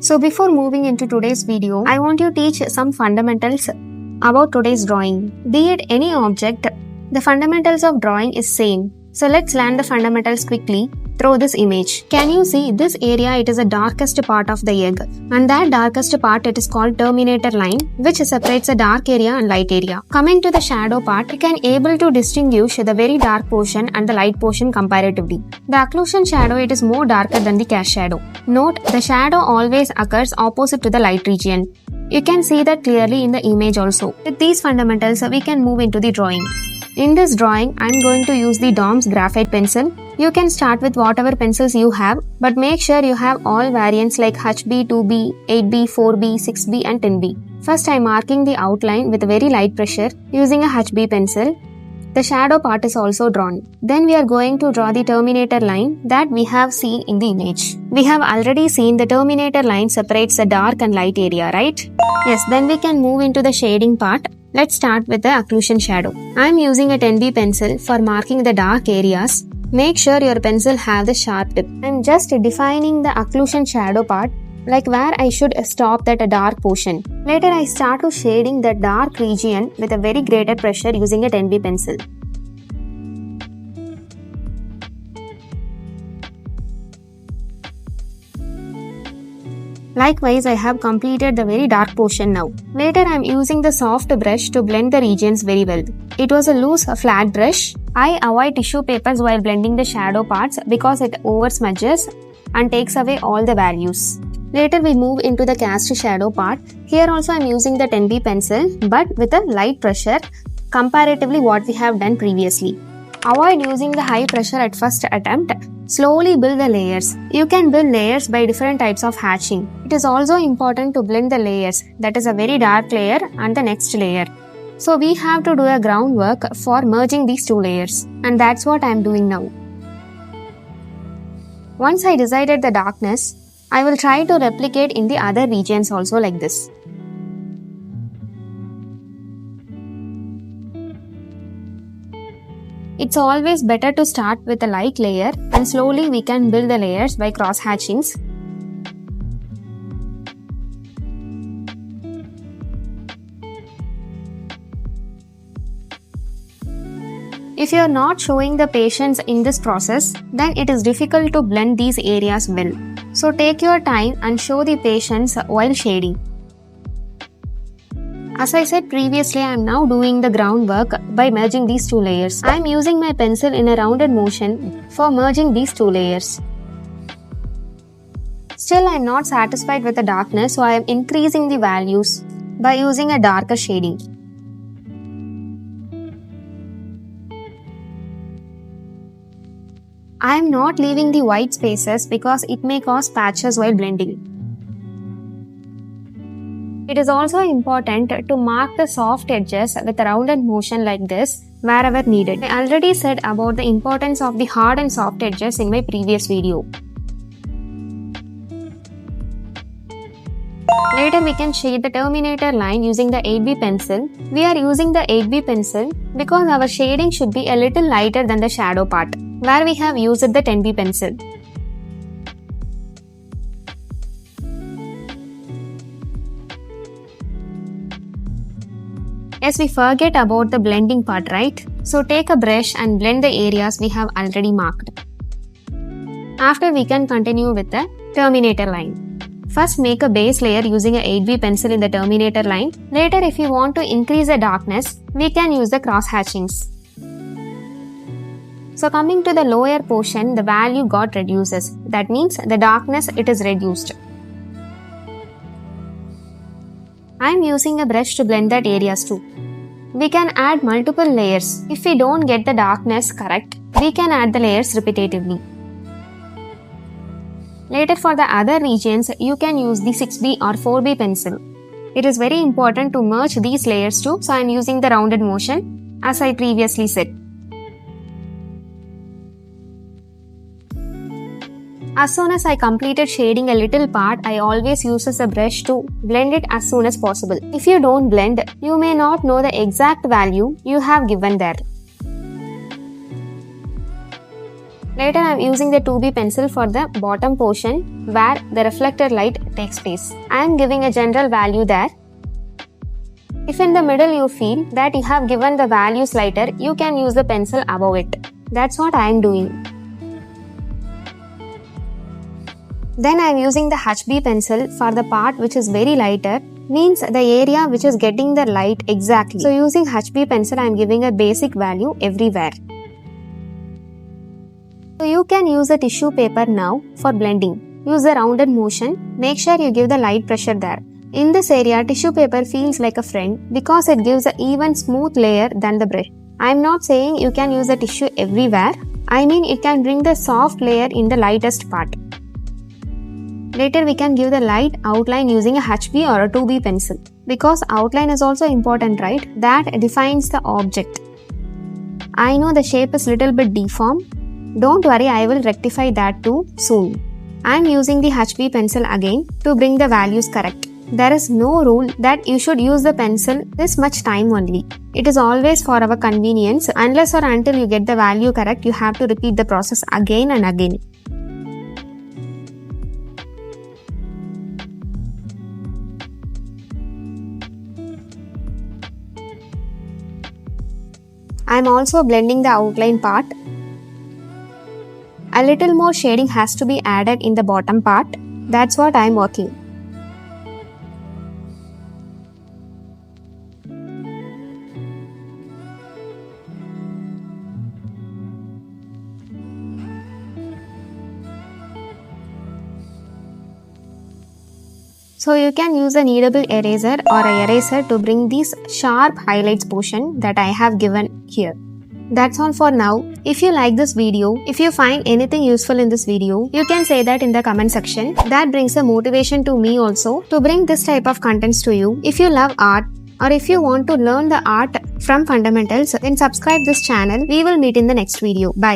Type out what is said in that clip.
So before moving into today's video, I want to teach some fundamentals about today's drawing. Be it any object, the fundamentals of drawing is same. So let's learn the fundamentals quickly through this image. Can you see this area? It is the darkest part of the egg, and that darkest part it is called terminator line, which separates the dark area and light area. Coming to the shadow part, you can able to distinguish the very dark portion and the light portion comparatively. The occlusion shadow it is more darker than the cast shadow. Note the shadow always occurs opposite to the light region. You can see that clearly in the image also. With these fundamentals, we can move into the drawing. In this drawing, I am going to use the DOMS graphite pencil. You can start with whatever pencils you have, but make sure you have all variants like HB, 2B, 8B, 4B, 6B and 10B. First, I am marking the outline with very light pressure using a HB pencil. The shadow part is also drawn. Then we are going to draw the terminator line that we have seen in the image. We have already seen the terminator line separates the dark and light area, right? Yes, then we can move into the shading part. Let's start with the occlusion shadow. I am using a 10B pencil for marking the dark areas. Make sure your pencil have the sharp tip. I am just defining the occlusion shadow part, like where I should stop that dark portion. Later I start to shading the dark region with a very greater pressure using a 10B pencil. Likewise, I have completed the very dark portion now. Later, I am using the soft brush to blend the regions very well. It was a loose, flat brush. I avoid tissue papers while blending the shadow parts because it over smudges and takes away all the values. Later, we move into the cast shadow part. Here also, I am using the 10B pencil, but with a light pressure, comparatively what we have done previously. Avoid using the high pressure at first attempt. Slowly build the layers. You can build layers by different types of hatching. It is also important to blend the layers, that is a very dark layer and the next layer. So we have to do a groundwork for merging these two layers, and that's what I am doing now. Once I decided the darkness, I will try to replicate in the other regions also like this. It's always better to start with a light layer and slowly we can build the layers by cross hatchings. If you are not showing the patience in this process, then it is difficult to blend these areas well. So take your time and show the patience while shading. As I said previously, I am now doing the groundwork by merging these two layers. I am using my pencil in a rounded motion for merging these two layers. Still, I am not satisfied with the darkness, so I am increasing the values by using a darker shading. I am not leaving the white spaces because it may cause patches while blending. It is also important to mark the soft edges with a rounded motion like this wherever needed. I already said about the importance of the hard and soft edges in my previous video. Later we can shade the terminator line using the 8B pencil. We are using the 8B pencil because our shading should be a little lighter than the shadow part, where we have used the 10B pencil. Yes, we forget about the blending part, right? So take a brush and blend the areas we have already marked. After we can continue with the terminator line. First make a base layer using a 8B pencil in the terminator line. Later if you want to increase the darkness, we can use the cross hatchings. So coming to the lower portion, the value got reduces. That means the darkness it is reduced. I am using a brush to blend that areas too. We can add multiple layers. If we don't get the darkness correct, we can add the layers repetitively. Later for the other regions, you can use the 6B or 4B pencil. It is very important to merge these layers too, so I am using the rounded motion as I previously said. As soon as I completed shading a little part, I always use a brush to blend it as soon as possible. If you don't blend, you may not know the exact value you have given there. Later I am using the 2B pencil for the bottom portion where the reflected light takes place. I am giving a general value there. If in the middle you feel that you have given the values lighter, you can use the pencil above it. That's what I am doing. Then I am using the HB pencil for the part which is very lighter, means the area which is getting the light exactly. So using HB pencil I am giving a basic value everywhere. So you can use the tissue paper now for blending. Use the rounded motion. Make sure you give the light pressure there. In this area, tissue paper feels like a friend because it gives an even smooth layer than the brush. I am not saying you can use the tissue everywhere. I mean it can bring the soft layer in the lightest part. Later we can give the light outline using a HB or a 2B pencil. Because outline is also important, right? That defines the object. I know the shape is little bit deformed. Don't worry, I will rectify that too soon. I am using the HB pencil again to bring the values correct. There is no rule that you should use the pencil this much time only. It is always for our convenience. Unless or until you get the value correct, you have to repeat the process again and again. I am also blending the outline part. A little more shading has to be added in the bottom part. That's what I am working. So you can use a kneadable eraser or a eraser to bring these sharp highlights portion that I have given here. That's all for now. If you like this video, if you find anything useful in this video, you can say that in the comment section. That brings a motivation to me also to bring this type of contents to you. If you love art or if you want to learn the art from fundamentals, then subscribe this channel. We will meet in the next video. Bye.